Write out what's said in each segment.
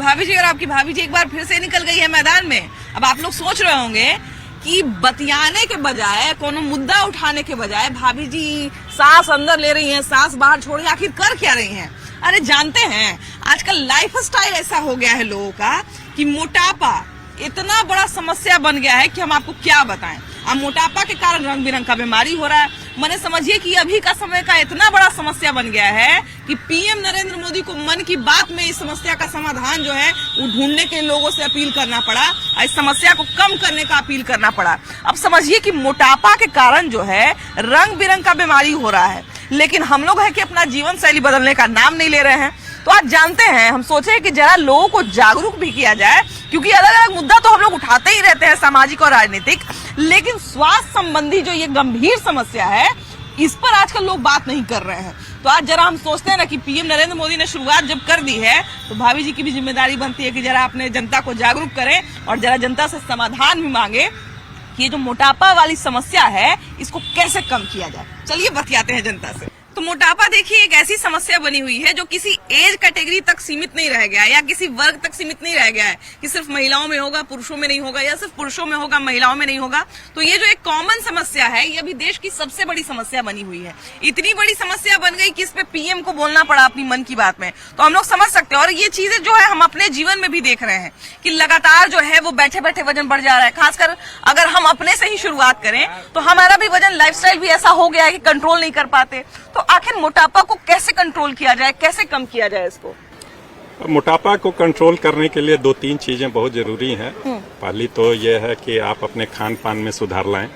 भाभी जी और आपकी भाभी जी एक बार फिर से निकल गई है मैदान में। अब आप लोग सोच रहे होंगे कि बतियाने के बजाय, कोनो मुद्दा उठाने के बजाय भाभी जी सांस अंदर ले रही हैं, सांस बाहर छोड़ रही हैं, आखिर कर क्या रही हैं? अरे जानते हैं, आजकल लाइफ स्टाइल ऐसा हो गया है लोगों का कि मोटापा इतना बड़ा समस्या बन गया है कि हम आपको क्या बताएं। अब मोटापा के कारण रंग बिरंग का बीमारी हो रहा है। मैंने समझिए कि अभी का समय का इतना बड़ा समस्या बन गया है कि पीएम नरेंद्र मोदी को मन की बात में इस समस्या का समाधान जो है वो ढूंढने के लोगों से अपील करना पड़ा, इस समस्या को कम करने का अपील करना पड़ा। अब समझिए कि मोटापा के कारण जो है रंग बिरंग का बीमारी हो रहा है, लेकिन हम लोग है कि अपना जीवन शैली बदलने का नाम नहीं ले रहे हैं। तो आज जानते हैं, हम सोचे कि जरा लोगों को जागरूक भी किया जाए, क्योंकि अलग अलग मुद्दा तो हम लोग उठाते ही रहते हैं, सामाजिक और राजनीतिक, लेकिन स्वास्थ्य संबंधी जो ये गंभीर समस्या है इस पर आजकल लोग बात नहीं कर रहे हैं। तो आज जरा हम सोचते हैं ना कि पीएम नरेंद्र मोदी ने शुरुआत जब कर दी है तो भाभी जी की भी जिम्मेदारी बनती है कि जरा अपने जनता को जागरूक करें और जरा जनता से समाधान भी मांगे कि ये जो मोटापा वाली समस्या है इसको कैसे कम किया जाए। चलिए बतियाते हैं जनता से। तो मोटापा देखिए एक ऐसी समस्या बनी हुई है जो किसी एज कैटेगरी तक सीमित नहीं रह गया है या किसी वर्ग तक सीमित नहीं रह गया है कि सिर्फ महिलाओं में होगा, पुरुषों में नहीं होगा, या सिर्फ पुरुषों में होगा, महिलाओं में नहीं होगा। तो ये जो एक कॉमन समस्या है ये अभी देश की सबसे बड़ी समस्या बनी हुई है। इतनी बड़ी समस्या बन गई कि इस पे पीएम को बोलना पड़ा अपनी मन की बात में। तो हम लोग समझ सकते हैं, और ये चीजें जो है हम अपने जीवन में भी देख रहे हैं कि लगातार जो है वो बैठे बैठे वजन बढ़ जा रहा है। खासकर अगर हम अपने से ही शुरुआत करें तो हमारा भी वजन, लाइफस्टाइल भी ऐसा हो गया है कि कंट्रोल नहीं कर पाते। तो आखिर मोटापा को कैसे कंट्रोल किया जाए, कैसे कम किया जाए इसको? मोटापा को कंट्रोल करने के लिए 2-3 चीजें बहुत जरूरी हैं। पहली तो ये है कि आप अपने खान पान में सुधार लाएं।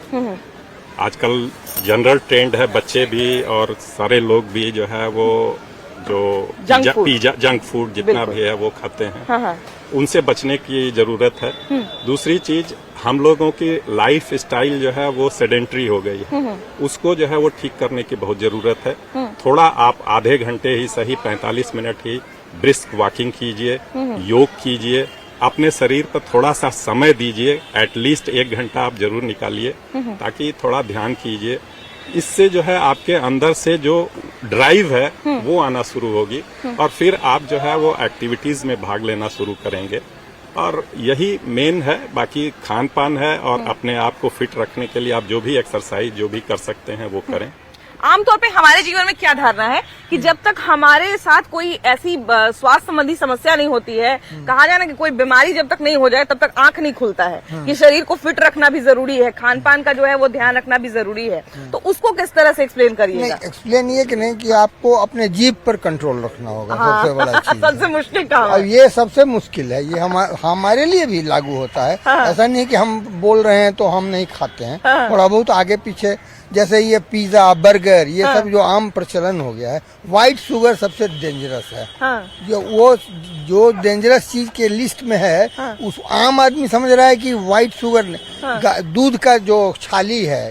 आजकल जनरल ट्रेंड है, बच्चे भी और सारे लोग भी जो है वो जो जंक फूड जितना भी है वो खाते हैं। हाँ। उनसे बचने की जरूरत है। दूसरी चीज, हम लोगों की लाइफ स्टाइल जो है वो सेडेंट्री हो गई है, उसको जो है वो ठीक करने की बहुत जरूरत है। थोड़ा आप आधे घंटे ही सही 45 मिनट ही ब्रिस्क वॉकिंग कीजिए, योग कीजिए, अपने शरीर पर थोड़ा सा समय दीजिए, एटलीस्ट 1 घंटा आप जरूर निकालिए ताकि थोड़ा ध्यान कीजिए। इससे जो है आपके अंदर से जो ड्राइव है वो आना शुरू होगी और फिर आप जो है वो एक्टिविटीज में भाग लेना शुरू करेंगे। और यही मेन है, बाकी खान पान है और अपने आप को फिट रखने के लिए आप जो भी एक्सरसाइज जो भी कर सकते हैं वो करें। आमतौर पे हमारे जीवन में क्या धारणा है कि जब तक हमारे साथ कोई ऐसी स्वास्थ्य संबंधी समस्या नहीं होती है, कहा जाए ना कि कोई बीमारी जब तक नहीं हो जाए तब तक आंख नहीं खुलता है कि शरीर को फिट रखना भी जरूरी है, खान पान का जो है वो ध्यान रखना भी जरूरी है। तो उसको किस तरह से एक्सप्लेन करिएगा? एक्सप्लेन ये कि नहीं कि आपको अपने जीभ पर कंट्रोल रखना होगा। हाँ। सबसे बड़ा चीज सबसे मुश्किल काम है। ये सबसे मुश्किल है। ये हमारे लिए भी लागू होता है। हाँ। ऐसा नहीं कि हम बोल रहे हैं तो हम नहीं खाते हैं। हाँ। थोड़ा बहुत आगे पीछे, जैसे ये पिज्जा, बर्गर, ये सब जो आम प्रचलन हो गया है। व्हाइट शुगर सबसे डेंजरस है। जो डेंजरस चीज के लिस्ट में है, उस आम आदमी समझ रहा है कि व्हाइट शुगर दूध का जो छाली है,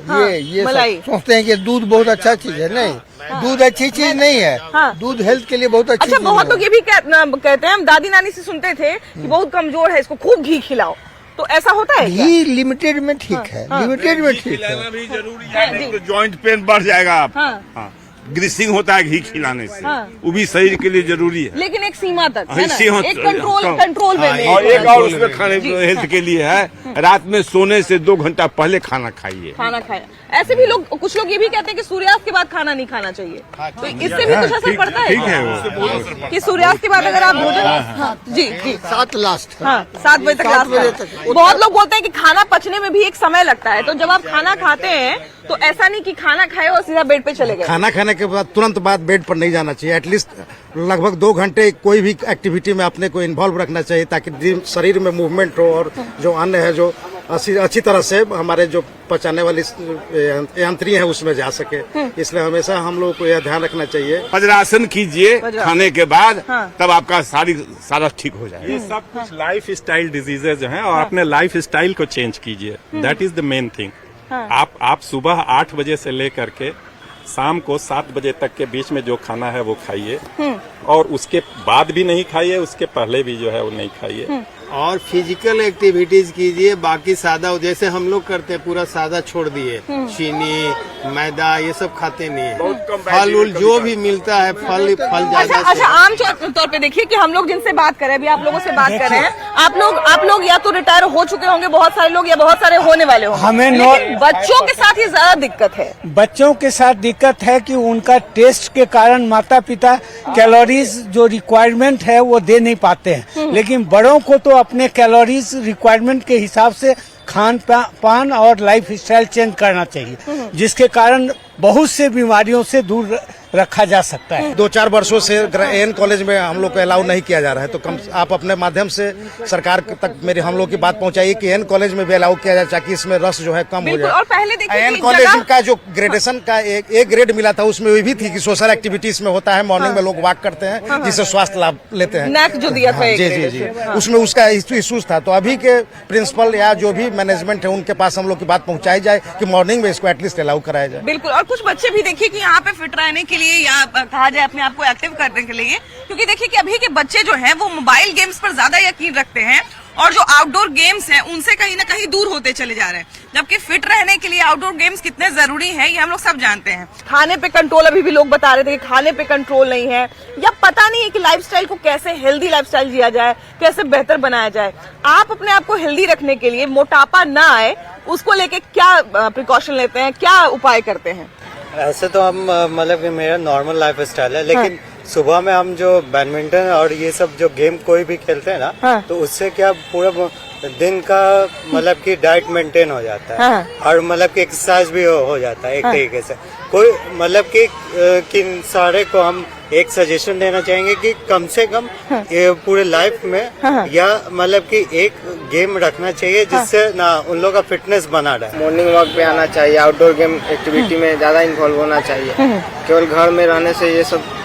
ये सब सोचते हैं कि दूध बहुत अच्छा चीज है। नहीं, दूध अच्छी चीज नहीं है। दूध हेल्थ के लिए बहुत अच्छी चीज है। बहुत लोग ये भी कहते हैं, हम दादी नानी से सुनते थे कि बहुत कमजोर है, इसको खूब घी खिलाओ। तो ऐसा होता है? घी लिमिटेड में ठीक है, लिमिटेड में ठीक है। भी जरूरी है, तो जॉइंट पेन बढ़ जाएगा। आप ग्रीसिंग होता है घी खिलाने से, वो भी शरीर के लिए जरूरी है, लेकिन एक सीमा तक है ना? एक कंट्रोल में। और एक और उसमें खाने हेल्थ के लिए है, रात में सोने से 2 घंटा पहले खाना खाइए। खाना खाया। ऐसे भी लोग, कुछ लोग ये भी कहते हैं कि सूर्यास्त के बाद खाना नहीं खाना चाहिए। तो इससे भी कुछ असर पड़ता है? ठीक है कि सूर्यास्त के बाद अगर आप भोजन जी 7 लास्ट 7 बजे तक। बहुत लोग बोलते हैं कि खाना पचने में भी एक समय लगता है, तो जब आप खाना खाते हैं तो ऐसा नहीं कि खाना खाए और सीधा बेड पे चले गए। खाना खाने के बाद तुरंत बाद बेड पर नहीं जाना चाहिए। एटलीस्ट लगभग 2 घंटे कोई भी एक्टिविटी में अपने को इन्वॉल्व रखना चाहिए ताकि शरीर में मूवमेंट हो और जो अन्न है जो अच्छी तरह से हमारे जो पचाने वाली यंत्रियां हैं उसमें जा सके। इसलिए हमेशा हम लोग को यह ध्यान रखना चाहिए। वज्रासन कीजिए खाने के बाद, तब आपका सारा ठीक हो जाएगा। ये सब कुछ लाइफ स्टाइल डिजीजेज हैं और अपने लाइफ स्टाइल को चेंज कीजिए। That is the main thing. आप सुबह 8 बजे से लेकर के शाम को 7 बजे तक के बीच में जो खाना है वो खाइए और उसके बाद भी नहीं खाइए, उसके पहले भी जो है वो नहीं खाइए। और फिजिकल एक्टिविटीज कीजिए। बाकी सादा जैसे हम लोग करते हैं पूरा सादा छोड़ दिए, चीनी मैदा ये सब खाते नहीं है। फल उल जो भी मिलता है फल ज्यादा अच्छा, आम तौर पे देखिए कि हम लोग जिनसे बात कर रहे हैं, अभी आप लोगों से बात कर रहे हैं, आप लोग या तो रिटायर हो चुके होंगे बहुत सारे लोग, या बहुत सारे होने वाले होंगे। हमें लेकिन बच्चों के साथ ये ज्यादा दिक्कत है। बच्चों के साथ दिक्कत है कि उनका टेस्ट के कारण माता पिता कैलोरीज जो रिक्वायरमेंट है वो दे नहीं पाते हैं, लेकिन बड़ों को तो अपने कैलोरीज रिक्वायरमेंट के हिसाब से खान पान और लाइफ स्टाइल चेंज करना चाहिए, जिसके कारण बहुत से बीमारियों से दूर रखा जा सकता है। 2-4 वर्षों से एन कॉलेज में हम लोग को अलाउ नहीं किया जा रहा है, तो कम आप अपने माध्यम से सरकार तक मेरी हम लोग की बात पहुंचाइए कि एन कॉलेज में भी अलाउ किया जाए, ताकि इसमें रस जो है कम हो जाए। और पहले देखिए एन कॉलेज का जो ग्रेडेशन का एक ग्रेड मिला था, उसमें ये भी थी कि सोशल एक्टिविटीज में होता है, मॉर्निंग में लोग वॉक करते हैं, जिससे स्वास्थ्य लाभ लेते हैं। नेक जो दिया था एक जी जी जी, उसमें उसका इश्यूज था। तो अभी के प्रिंसिपल या जो भी मैनेजमेंट है उनके पास हम लोग की बात पहुंचाई जाए कि मॉर्निंग में इसको एटलीस्ट अलाउ कराया जाए। बिल्कुल। और कुछ बच्चे भी देखिए कि यहाँ पे फिट रहने के लिए या कहा जाए अपने आप को एक्टिव करने के लिए, क्योंकि देखिए कि अभी के बच्चे जो हैं वो मोबाइल गेम्स पर ज्यादा यकीन रखते हैं और जो आउटडोर गेम्स हैं उनसे कहीं ना कहीं दूर होते चले जा रहे हैं, जबकि फिट रहने के लिए आउटडोर गेम्स कितने जरूरी हैं ये हम लोग सब जानते हैं। खाने पे कंट्रोल, अभी भी लोग बता रहे थे कि खाने पे कंट्रोल नहीं है, या पता नहीं है कि लाइफस्टाइल को कैसे हेल्दी लाइफस्टाइल जिया जाए, कैसे बेहतर बनाया जाए। आप अपने आप को हेल्दी रखने के लिए, मोटापा ना आए, उसको लेके क्या प्रिकॉशन लेते हैं, क्या उपाय करते हैं? ऐसे तो हम मतलब कि मेरा नॉर्मल लाइफ स्टाइल है, लेकिन सुबह में हम जो बैडमिंटन और ये सब जो गेम कोई भी खेलते हैं ना, तो उससे क्या पूरा दिन का मतलब कि डाइट मेंटेन हो जाता है, और मतलब कि एक्सरसाइज भी हो जाता है एक तरीके से। कोई मतलब कि किन सारे को हम एक सजेशन देना चाहेंगे कि कम से कम ये पूरे लाइफ में या मतलब कि एक गेम रखना चाहिए, जिससे ना उन लोगों का फिटनेस बना रहे। मॉर्निंग वॉक पे आना चाहिए, आउटडोर गेम एक्टिविटी में ज्यादा इन्वॉल्व होना चाहिए। केवल घर में रहने से ये सब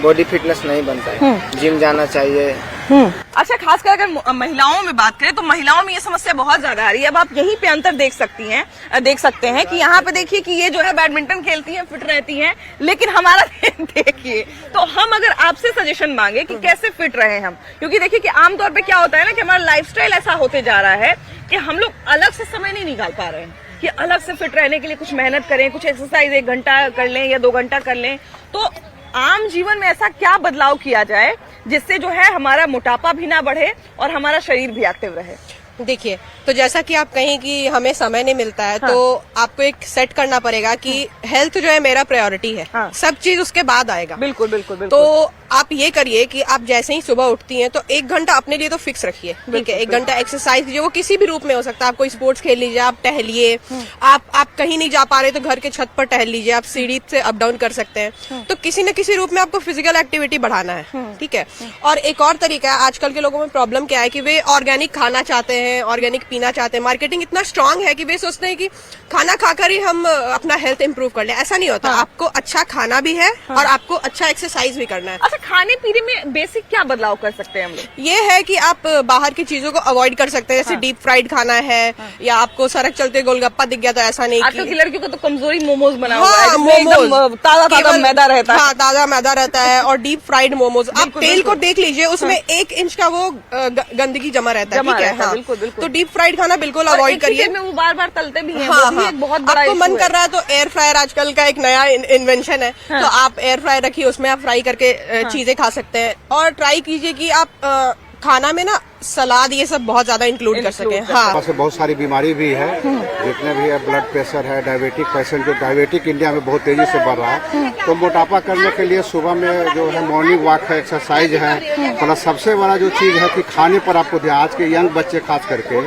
बॉडी फिटनेस नहीं बनता है, जिम जाना चाहिए। अच्छा, खासकर अगर महिलाओं में बात करें तो महिलाओं में ये समस्या बहुत ज्यादा आ रही है। अब आप यहीं पे अंतर देख सकते हैं कि यहाँ पे देखिए कि ये जो है बैडमिंटन खेलती हैं, फिट रहती हैं, लेकिन हमारा देखिए, तो हम अगर आपसे सजेशन मांगे कि कैसे फिट रहे हम, क्योंकि देखिए कि आमतौर पे क्या होता है ना कि हमारा लाइफस्टाइल ऐसा होते जा रहा है कि हम लोग अलग से समय नहीं निकाल पा रहे हैं कि अलग से फिट रहने के लिए कुछ मेहनत करें, कुछ एक्सरसाइज 1 घंटा कर लें या 2 घंटा कर लें। तो आम जीवन में ऐसा क्या बदलाव किया जाए जिससे जो है हमारा मोटापा भी ना बढ़े और हमारा शरीर भी एक्टिव रहे? देखिए, तो जैसा कि आप कहें कि हमें समय नहीं मिलता है, तो आपको एक सेट करना पड़ेगा कि हेल्थ जो है मेरा प्रायोरिटी है, सब चीज उसके बाद आएगा। बिल्कुल बिल्कुल बिल्कुल। तो आप ये करिए कि आप जैसे ही सुबह उठती हैं तो 1 घंटा अपने लिए तो फिक्स रखिए, ठीक है? 1 घंटा एक्सरसाइज कीजिए, वो किसी भी रूप में हो सकता है। आप कोई स्पोर्ट्स खेल लीजिए, आप टहलिए, आप कहीं नहीं जा पा रहे तो घर के छत पर टहल लीजिए, आप सीढ़ी से अप डाउन कर सकते हैं। तो किसी न किसी रूप में आपको फिजिकल एक्टिविटी बढ़ाना है, ठीक है? और एक और तरीका है, आजकल के लोगों में प्रॉब्लम क्या है कि वे ऑर्गेनिक खाना चाहते हैं, ऑर्गेनिक पीना चाहते हैं। मार्केटिंग इतना स्ट्रांग है कि वे सोचते हैं कि खाना खाकर ही हम अपना हेल्थ इंप्रूव कर लें। ऐसा नहीं होता। आपको अच्छा खाना भी है और आपको अच्छा एक्सरसाइज भी करना है। अच्छा, खाने पीने में बेसिक क्या बदलाव कर सकते हैं हम लोग? ये है कि आप बाहर की चीजों को अवॉइड कर सकते हैं, जैसे डीप फ्राइड खाना है, या आपको सड़क चलते गोलगप्पा दिख गया तो ऐसा नहीं। आजकल की लड़कियों को तो कमजोरी मोमोज बना हुआ है, जिसमें एकदम ताजा मैदा रहता है। हाँ, ताजा मैदा रहता है और डीप फ्राइड मोमोज। आप तेल को देख लीजिए, उसमें 1 इंच का वो गंदगी जमा रहता है, ठीक है? हाँ, बिल्कुल बिल्कुल। तो डीप फ्राइड खाना बिल्कुल अवॉइड करिए। वो बार-बार तलते भी हैं, हाँ, वो भी एक बहुत बड़ा आपको इशू मन है। कर रहा है तो एयर फ्रायर आजकल का एक नया इन्वेंशन है, तो आप एयर फ्रायर रखिए, उसमें आप फ्राई करके चीजें खा सकते हैं। और ट्राई कीजिए कि आप खाना में ना सलाद ये सब बहुत ज्यादा इंक्लूड कर सकें। हाँ, से बहुत सारी बीमारी भी है, जितने भी है ब्लड प्रेशर है, डायबिटिक पेशेंट, जो डायबिटिक इंडिया में बहुत तेजी से बढ़ रहा है। तो मोटापा करने के लिए सुबह में जो है मॉर्निंग वॉक है, एक्सरसाइज है, प्लस सबसे बड़ा जो चीज है कि खाने पर आपको ध्यान। आज के यंग बच्चे खास करके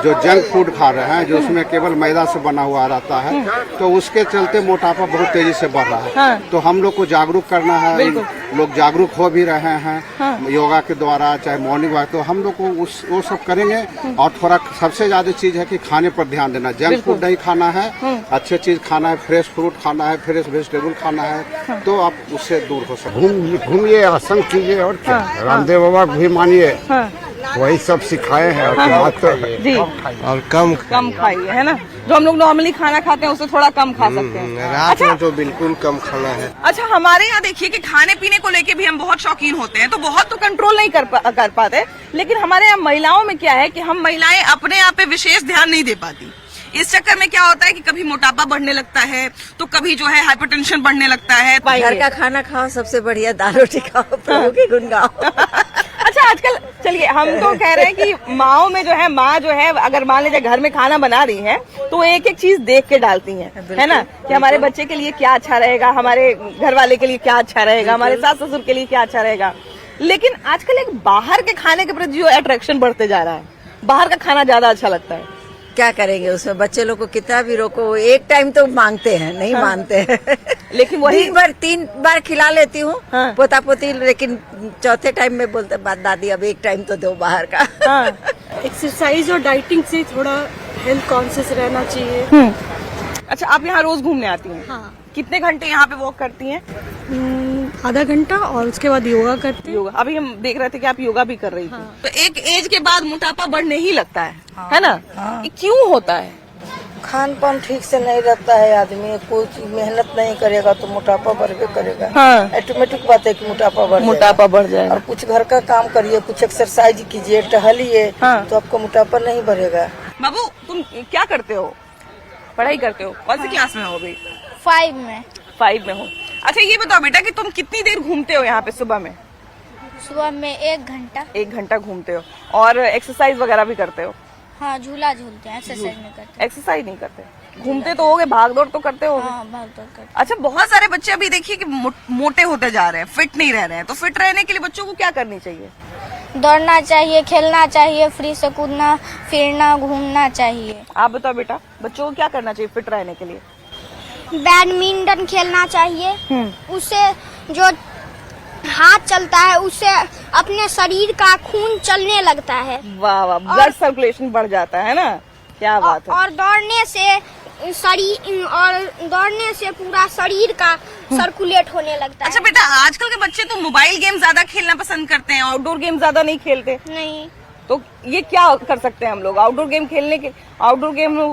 जो जंक फूड खा रहे हैं, जो उसमें केवल मैदा से बना हुआ रहता है, तो उसके चलते मोटापा बहुत तेजी से बढ़ रहा है। तो हम लोग को जागरूक करना है, लोग जागरूक हो भी रहे हैं योगा के द्वारा, चाहे मॉर्निंग वॉक। तो हम लोग को वो सब करेंगे। और थोड़ा सबसे ज्यादा चीज है कि खाने पर ध्यान देना, जंक फूड नहीं खाना है, अच्छे चीज खाना है, फ्रेश फ्रूट खाना है, फ्रेश वेजिटेबल खाना है, तो आप उससे दूर हो सकते। घूमिए, आसन कीजिए और क्या, रामदेव बाबा भी मानिए, वही सब सिखाए हैं जी और कम कम खाइए, है ना। जो हम लोग नॉर्मली खाना खाते हैं उससे थोड़ा कम खा सकते हैं। रात में तो बिल्कुल कम खाना है। अच्छा, हमारे यहाँ देखिए कि खाने पीने को लेके भी हम बहुत शौकीन होते हैं, तो बहुत तो कंट्रोल नहीं कर पाते, लेकिन हमारे यहाँ महिलाओं में क्या है कि हम महिलाएं अपने आप पे विशेष ध्यान नहीं दे पाती। इस चक्कर में क्या होता है कि कभी मोटापा बढ़ने लगता है, तो कभी जो है हाइपरटेंशन बढ़ने लगता है। घर का खाना खाओ, सबसे बढ़िया दाल रोटी खाओ, प्रभु के गुण गाओ। अच्छा, आजकल चलिए हम तो कह रहे हैं कि माओ में जो है, माँ जो है अगर मान लीजिए घर में खाना बना रही है तो एक एक चीज देख के डालती हैं, है ना, कि हमारे बच्चे के लिए क्या अच्छा रहेगा, हमारे घर वाले के लिए क्या अच्छा रहेगा, हमारे सास ससुर के लिए क्या अच्छा रहेगा। लेकिन आजकल एक बाहर के खाने के प्रति जो अट्रैक्शन बढ़ते जा रहा है, बाहर का खाना ज्यादा अच्छा लगता है। क्या करेंगे उसमें, बच्चे लोग को कितना भी रोको, एक टाइम तो मांगते हैं, नहीं मानते हैं। लेकिन वही 3 बार खिला लेती हूँ पोता पोती, लेकिन चौथे टाइम में बोलते बात दादी अब एक टाइम तो दो बाहर का। एक्सरसाइज और डाइटिंग से थोड़ा हेल्थ कॉन्शियस रहना चाहिए। अच्छा, आप यहाँ रोज घूमने आती हैं? हाँ। कितने घंटे यहाँ पे वॉक करती हैं? आधा घंटा, और उसके बाद योगा करती हूँ। योगा, अभी हम देख रहे थे कि आप योगा भी कर रही थी। तो एक एज के बाद मोटापा बढ़ने ही लगता है ना? ये क्यों होता है? खान पान ठीक से नहीं रहता है, आदमी कोई चीज मेहनत नहीं करेगा तो मोटापा बढ़े करेगा। हाँ। ऑटोमेटिक बात है कि मोटापा बढ़ जाएगा। और कुछ घर का काम करिए, कुछ एक्सरसाइज कीजिए, टहलिए, तो आपका मोटापा नहीं बढ़ेगा। बाबू, तुम क्या करते हो? पढ़ाई करते हो? कौन सी क्लास में हो अभी? 5 में। 5 में हो। अच्छा, ये बताओ बेटा कि तुम कितनी देर घूमते हो यहाँ पे सुबह में? सुबह में 1 घंटा। 1 घंटा घूमते हो। और एक्सरसाइज वगैरह भी करते हो? हाँ, झूला झूलते हैं, एक्सरसाइज नहीं करते। एक्सरसाइज नहीं करते, घूमते तो होगे, भाग दौड़ तो करते हो? हाँ, भाग दौड़ करते। अच्छा, बहुत सारे बच्चे अभी देखिए कि मोटे होते जा रहे हैं, फिट नहीं रह रहे हैं, तो फिट रहने के लिए बच्चों को क्या करनी चाहिए? दौड़ना चाहिए, खेलना चाहिए, फ्री से कूदना फिरना घूमना चाहिए। आप बताओ बेटा, बच्चों को क्या करना चाहिए फिट रहने के लिए? बैडमिंटन खेलना चाहिए, उससे जो हाथ चलता है उससे अपने शरीर का खून चलने लगता है। वाह वाह, ब्लड सर्कुलेशन बढ़ जाता है ना, क्या बात है। और दौड़ने से पूरा शरीर का सर्कुलेट होने लगता है। अच्छा बेटा, आजकल के बच्चे तो मोबाइल गेम ज्यादा खेलना पसंद करते हैं, आउटडोर गेम ज्यादा नहीं खेलते। नहीं, तो ये क्या कर सकते हैं हम लोग? आउटडोर गेम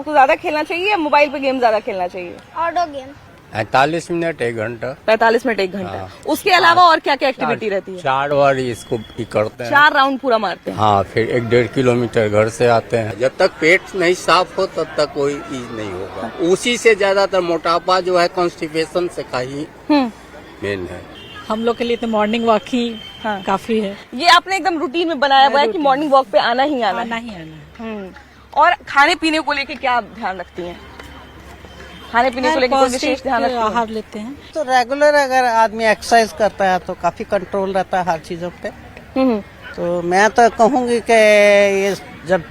को ज्यादा खेलना चाहिए या मोबाइल पे गेम ज्यादा खेलना चाहिए? आउटडोर गेम 45 मिनट 1 घंटा। 45 मिनट 1 घंटा। हाँ। उसके अलावा और क्या क्या एक्टिविटी रहती है? 4 बार इसको करते हैं। 4 राउंड पूरा मारते हैं। हाँ, फिर 1-1.5 किलोमीटर घर से आते हैं। जब तक पेट नहीं साफ हो तब तक कोई चीज नहीं होगा। उसी से ज्यादातर मोटापा जो है कॉन्स्टिपेशन से का ही मेन है। हम लोग के लिए तो मॉर्निंग वॉक ही काफी है। ये आपने एकदम रूटीन में बनाया हुआ है कि मॉर्निंग वॉक पे आना ही आना है। और खाने पीने को लेके क्या ध्यान रखती हैं? खाने पीने को लेकर कोई विशेष ध्यान रखते हैं? आहार लेते हैं। तो रेगुलर अगर आदमी एक्सरसाइज करता है तो काफी कंट्रोल रहता है हर चीजों पे। तो मैं तो कहूंगी कि ये जब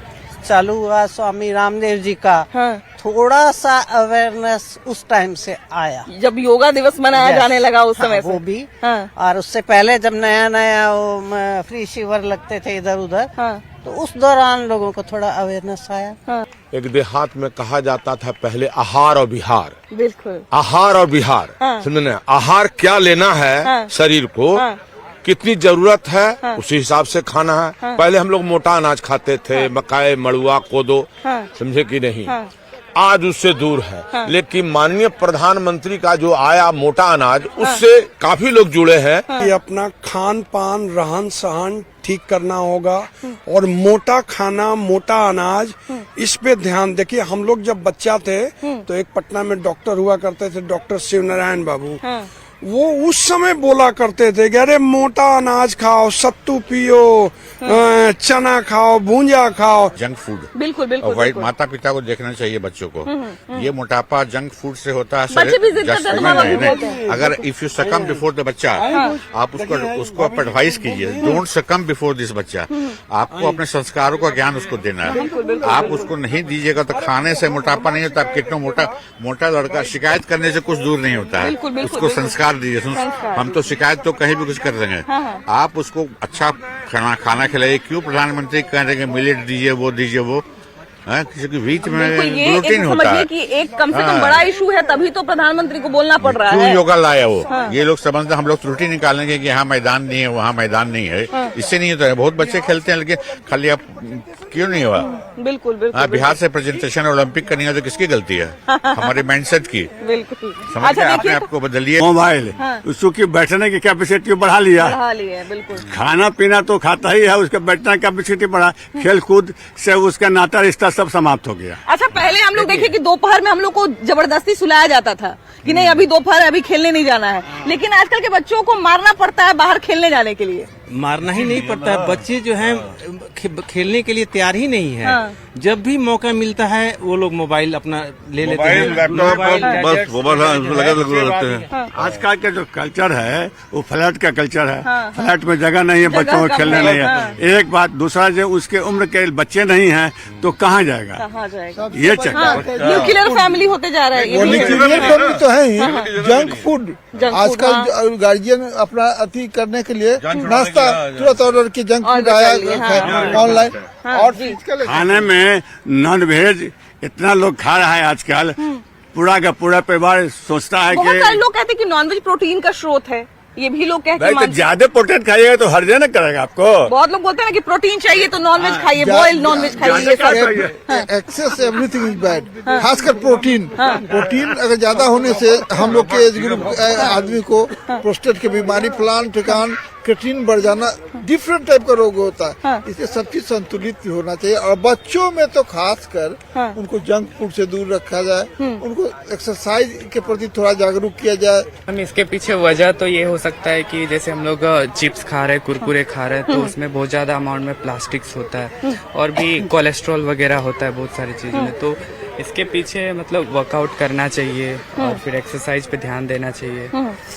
चालू हुआ स्वामी रामदेव जी का, थोड़ा सा अवेयरनेस उस टाइम से आया, जब योगा दिवस मनाया जाने लगा उस समय से। वो भी। और उससे पहले जब नया नया वो फ्री शिविर लगते थे इधर उधर, तो उस दौरान लोगों को थोड़ा अवेयरनेस आया। एक देहात में कहा जाता था पहले आहार और विहार। बिल्कुल, आहार और विहार। समझने, आहार क्या लेना है शरीर को, कितनी जरूरत है उसी हिसाब से खाना है। पहले हम लोग मोटा अनाज खाते थे, मकाई, मड़ुआ, कोदो, समझे कि नहीं? आज उससे दूर है। लेकिन माननीय प्रधानमंत्री का जो आया मोटा अनाज, उससे काफी लोग जुड़े हैं। कि अपना खान पान रहन सहन ठीक करना होगा और मोटा खाना, मोटा अनाज, इस पे ध्यान। देखिए, हम लोग जब बच्चा थे तो एक पटना में डॉक्टर हुआ करते थे, डॉक्टर शिव नारायण बाबू। वो उस समय बोला करते थे कि अरे मोटा अनाज खाओ, सत्तू पियो, चना खाओ, भूंजा खाओ। जंक फूड बिल्कुल बिल्कुल, और वाइट माता पिता को देखना चाहिए बच्चों को। ये मोटापा जंक फूड से होता है। बच्चे भी जिद करते हैं। अगर इफ यू सकम बिफोर द बच्चा, आप उसको एडवाइस कीजिए, डोंट सकम बिफोर दिस बच्चा। आपको अपने संस्कारों का ज्ञान उसको देना है। आप उसको नहीं दीजिएगा तो खाने से मोटापा नहीं होता। आप कितना मोटा लड़का शिकायत करने से कुछ दूर नहीं होता है। उसको संस्कार दीजिए। हम तो शिकायत तो कहीं भी कुछ कर देंगे। आप उसको अच्छा खाना खिलाइए। क्यों प्रधानमंत्री कह रहे हैं मिलेट दीजिए, वो दीजिए, वो किसी के बीच में बिल्कुल, ये ग्लूटीन एक होता समझिए है। कि एक कम से कम हाँ। बड़ा इशू है, तभी तो प्रधानमंत्री को बोलना पड़ रहा क्यों है। योगा लाया वो? हाँ। ये लोग समझते हम लोग त्रुटि निकालेंगे कि यहाँ मैदान नहीं है, वहाँ मैदान नहीं है। हाँ। इससे नहीं होता है। बहुत बच्चे खेलते हैं, लेकिन खाली अब क्यों नहीं हुआ? बिल्कुल बिल्कुल हाँ, बिहार से प्रेजेंटेशन ओलंपिक का नहीं है तो किसकी गलती है? हमारे माइंडसेट की। बिल्कुल। समझ अच्छा गए? अपने देखिए, आप को बदलिए। मोबाइल हाँ। उसको की बैठने की कैपेसिटी बढ़ा लिया, बढ़ा लिए हैं, बिल्कुल। खाना पीना तो खाता ही है, उसका बैठने की कैपेसिटी बढ़ा, खेल कूद से उसका नाता रिश्ता सब समाप्त हो गया। अच्छा, पहले हम लोग देखे कि दोपहर में हम लोग को जबरदस्ती सुलाया जाता था कि नहीं अभी दोपहर है, अभी खेलने नहीं जाना है, लेकिन आजकल के बच्चों को मारना पड़ता है बाहर खेलने जाने के लिए। मारना ही नहीं पड़ता है, बच्चे जो हैं खेलने के लिए तैयार ही नहीं है। हाँ। जब भी मौका मिलता है वो लोग मोबाइल अपना ले लेते हैं, लैपटॉप गैजेट्स, रहते हैं। आजकल का जो कल्चर है वो फ्लैट का कल्चर है। हाँ। फ्लैट में जगह नहीं है, जगह बच्चों को कम खेलने है, नहीं हाँ। है। एक बात, दूसरा जो उसके उम्र के बच्चे नहीं हैं तो कहाँ जाएगा? कहाँ जाएगा? ये चक्कर। न्यूक्लियर फैमिली होते जा रहा है ये भी है। न्यूक्लियर फैमिली तो है ही, जंक फूड जंक फूड, आजकल गार्जियन अपना अति करने के लिए नाश्ता तुरंत ऑर्डर की जंक फूड आया ऑनलाइन और फिजिकल खाने में नॉन वेज इतना लोग खा रहा है आजकल, पूरा का पूरा परिवार सोचता है बहुत सारे कि लोग कहते हैं कि नॉनवेज प्रोटीन का स्रोत है, ये भी लोग कहते भाई तो हैं। ज्यादा प्रोटीन खाइएगा तो हर्जा न करेगा आपको। बहुत लोग बोलते हैं ना कि प्रोटीन चाहिए तो नॉनवेज खाइए, बॉइल्ड नॉनवेज खाइए, ये सब। एक्सेस एवरीथिंग इज बैड, खासकर प्रोटीन। प्रोटीन अगर ज्यादा होने से हम लोग के एज ग्रुप आदमी को प्रोस्टेट की बीमारी, फलान ठिकान, क्रिएटिनिन बढ़ जाना, डिफरेंट टाइप का रोग होता है। इसलिए सब चीज संतुलित होना चाहिए और बच्चों में तो खासकर उनको जंक फूड से दूर रखा जाए, उनको एक्सरसाइज के प्रति थोड़ा जागरूक किया जाए। हम इसके पीछे वजह तो ये हो सकता है कि जैसे हम लोग चिप्स खा रहे हैं, कुरकुरे खा रहे हैं, तो उसमें बहुत ज्यादा अमाउंट में प्लास्टिक्स होता है और भी कोलेस्ट्रॉल वगैरह होता है बहुत सारी चीजों में। तो इसके पीछे मतलब वर्कआउट करना चाहिए और फिर एक्सरसाइज पे ध्यान देना चाहिए।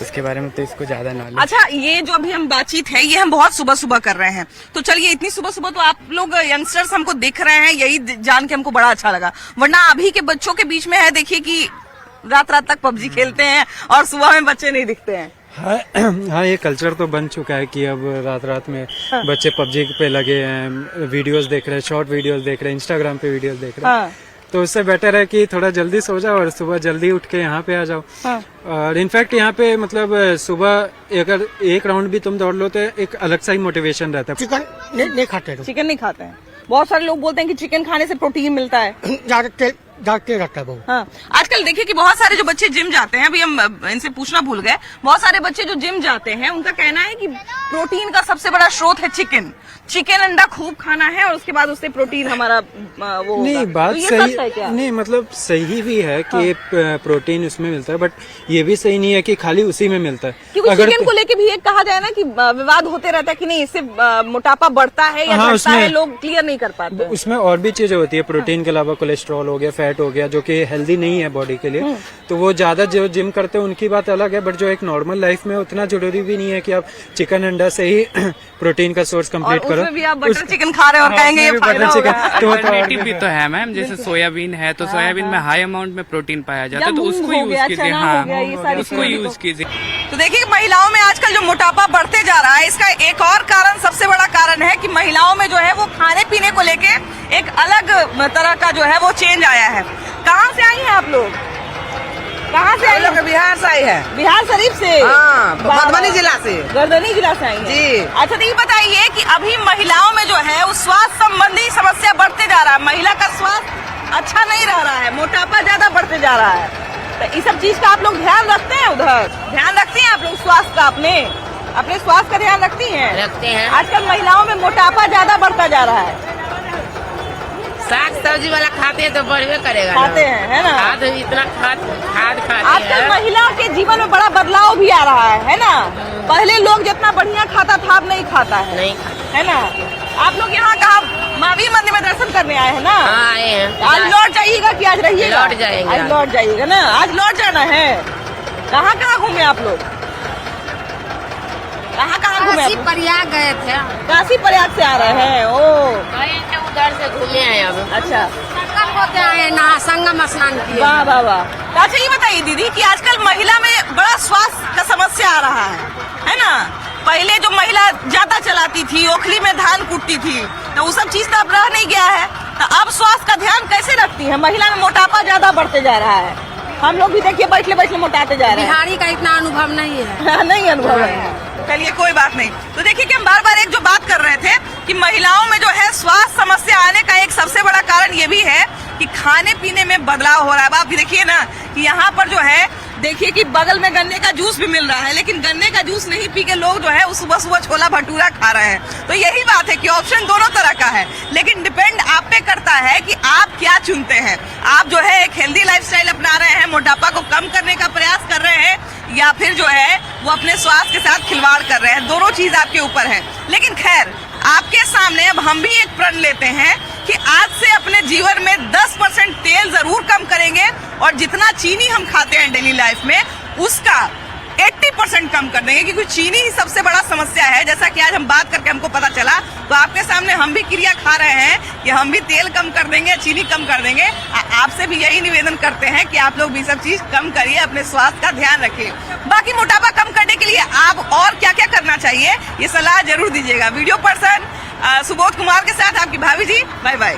इसके बारे में तो इसको ज्यादा नॉलेज। अच्छा, ये जो अभी हम बातचीत है ये हम बहुत सुबह सुबह कर रहे हैं, तो चलिए इतनी सुबह सुबह तो आप लोग यंगस्टर्स हमको देख रहे हैं, यही जान के हमको बड़ा अच्छा लगा। वरना अभी के बच्चों के बीच में है देखिए कि रात रात तक पबजी खेलते हैं और सुबह में बच्चे नहीं दिखते हैं। हाँ, ये कल्चर तो बन चुका है कि अब रात रात में बच्चे पबजी पे लगे हैं, वीडियोस देख रहे हैं, शॉर्ट वीडियोस देख रहे हैं, इंस्टाग्राम पे वीडियोस देख रहे हैं। तो उससे बेटर है कि थोड़ा जल्दी सो जाओ और सुबह जल्दी उठ के यहाँ पे आ जाओ। और इनफैक्ट यहाँ पे मतलब सुबह अगर एक राउंड भी तुम दौड़ लो तो एक अलग सा ही मोटिवेशन रहता है। चिकन नहीं खाते, चिकन नहीं खाते हैं। बहुत सारे लोग बोलते हैं कि चिकन खाने से प्रोटीन मिलता है, जागते रहता है वो। हाँ, आजकल देखिए कि बहुत सारे जो बच्चे जिम जाते हैं, अभी हम इनसे पूछना भूल गए, बहुत सारे बच्चे जो जिम जाते हैं उनका कहना है कि प्रोटीन का सबसे बड़ा स्रोत है चिकन। चिकन अंडा खूब खाना है और उसके बाद उससे प्रोटीन हमारा वो नहीं, होगा। बात तो ये सही सच है क्या? नहीं, मतलब सही भी है कि प्रोटीन उसमें मिलता है, बट ये भी सही नहीं है कि खाली उसी में मिलता है। क्योंकि चिकन को लेके भी एक कहा जाए ना कि विवाद होते रहता है कि नहीं इससे मोटापा बढ़ता है या घटता है, लोग क्लियर नहीं कर पाते। उसमें और भी चीजें होती है, प्रोटीन के अलावा कोलेस्ट्रॉल हो गया, फैट हो गया, जो कि हेल्दी नहीं है बॉडी के लिए। तो वो ज्यादा जो जिम करते हैं उनकी बात अलग है, बट जो एक नॉर्मल लाइफ में उतना जरूरी भी नहीं है कि आप चिकन अंडा से ही प्रोटीन का सोर्स कंप्लीट करो। उसमें भी आप बटर चिकन खा रहे हैं और कहेंगे ये फायदा होगा। अल्टरनेटिव भी तो है मैम, जैसे सोयाबीन है तो सोयाबीन में हाई अमाउंट में प्रोटीन पाया जाता है, तो उसको यूज कीजिए। हाँ, उसको यूज कीजिए। तो देखिए महिलाओं में आजकल जो मोटापा बढ़ते जा रहा है, इसका एक और कारण, सबसे बड़ा कारण है कि महिलाओं में जो है वो खाने पीने को लेके एक अलग तरह का जो है वो चेंज आया है। कहाँ से आई हैं आप लोग? कहाँ से आई हैं? बिहार से आई है। बिहार शरीफ से? हाँ, मधुबनी जिला से। गर्दनी जिला से आई हैं जी। अच्छा, तो ये बताइए कि अभी महिलाओं में जो है वो स्वास्थ्य संबंधी समस्या बढ़ते जा रहा है, महिला का स्वास्थ्य अच्छा नहीं रह रहा है, मोटापा ज्यादा बढ़ते जा रहा है, तो इस सब चीज का आप लोग ध्यान रखते हैं? उधर ध्यान रखती हैं आप लोग स्वास्थ्य का? अपने स्वास्थ्य का ध्यान रखती हैं? रखते हैं। आजकल महिलाओं में मोटापा ज्यादा बढ़ता जा रहा है। साग सब्जी वाला खाते हैं तो बढ़वे करेगा, खाते हैं, है ना? खाद इतना खाद खाते आजकल हैं। महिलाओं के जीवन में बड़ा बदलाव भी आ रहा है ना? पहले लोग जितना बढ़िया खाता था अब नहीं खाता है, नहीं है ना? आप लोग यहाँ कहाँ महावीर मंदिर में दर्शन करने आए हैं ना? हाँ, आए हैं। आज लौट जाइएगा कि आज रहिएगा? लौट जाएंगे। आज लौट जाइएगा ना? आज लौट जाना है। कहाँ कहाँ घूमे आप लोग? कहाँ कहाँ घूमे? काशी प्रयाग गए थे। काशी प्रयाग से आ रहे हैं? ओ, गए थे उधर से घूमे आए। अब अच्छा, संगम होते आए, नहा संगम स्नान किए। वाह वाह वाह। तो अच्छा ये बताइए दीदी कि आजकल महिला में बड़ा स्वास्थ्य का समस्या आ रहा है ना? पहले जो महिला ज्यादा चलाती थी, ओखली में धान कूटती थी, तो वो सब चीज तो अब रह नहीं गया है। तो अब स्वास्थ्य का ध्यान कैसे रखती है? महिला में मोटापा ज्यादा बढ़ते जा रहा है, हम लोग भी देखिए बैठले बैठले मोटाते जा रहे हैं। बिहारी का इतना अनुभव नहीं है। नहीं अनुभव है, चलिए कोई बात नहीं। तो देखिए कि हम बार बार एक जो बात कर रहे थे कि महिलाओं में जो है स्वास्थ्य समस्या आने का एक सबसे बड़ा कारण ये भी है कि खाने पीने में बदलाव हो रहा है। आप देखिए ना कि यहाँ पर जो है देखिए कि बगल में गन्ने का जूस भी मिल रहा है, लेकिन गन्ने का जूस नहीं पी के लोग जो है सुबह सुबह छोला भटूरा खा रहे हैं। तो यही बात है कि ऑप्शन दोनों तरह का है, लेकिन डिपेंड आप पे करता है कि आप क्या चुनते हैं। आप जो है एक हेल्दी लाइफस्टाइल अपना रहे हैं, मोटापा को कम करने का प्रयास कर रहे हैं, या फिर जो है वो अपने स्वास्थ्य के साथ खिलवाड़ कर रहे हैं। दोनों चीज आपके ऊपर है। लेकिन खैर आपके सामने अब हम भी एक प्रण लेते हैं कि आज से अपने जीवन में 10% तेल जरूर कम करेंगे और जितना चीनी हम खाते हैं डेली लाइफ में उसका 80% कम कर देंगे, क्योंकि चीनी ही सबसे बड़ा समस्या है। जैसा कि आज हम बात करके हमको पता चला, तो आपके सामने हम भी क्रिया खा रहे हैं कि हम भी तेल कम कर देंगे, चीनी कम कर देंगे। आपसे भी यही निवेदन करते हैं कि आप लोग भी सब चीज कम करिए, अपने स्वास्थ्य का ध्यान रखिए। बाकी मोटापा कम करने के लिए आप और क्या क्या करना चाहिए ये सलाह जरूर दीजिएगा। वीडियो पर्सन सुबोध कुमार के साथ आपकी भाभी जी, बाय बाय।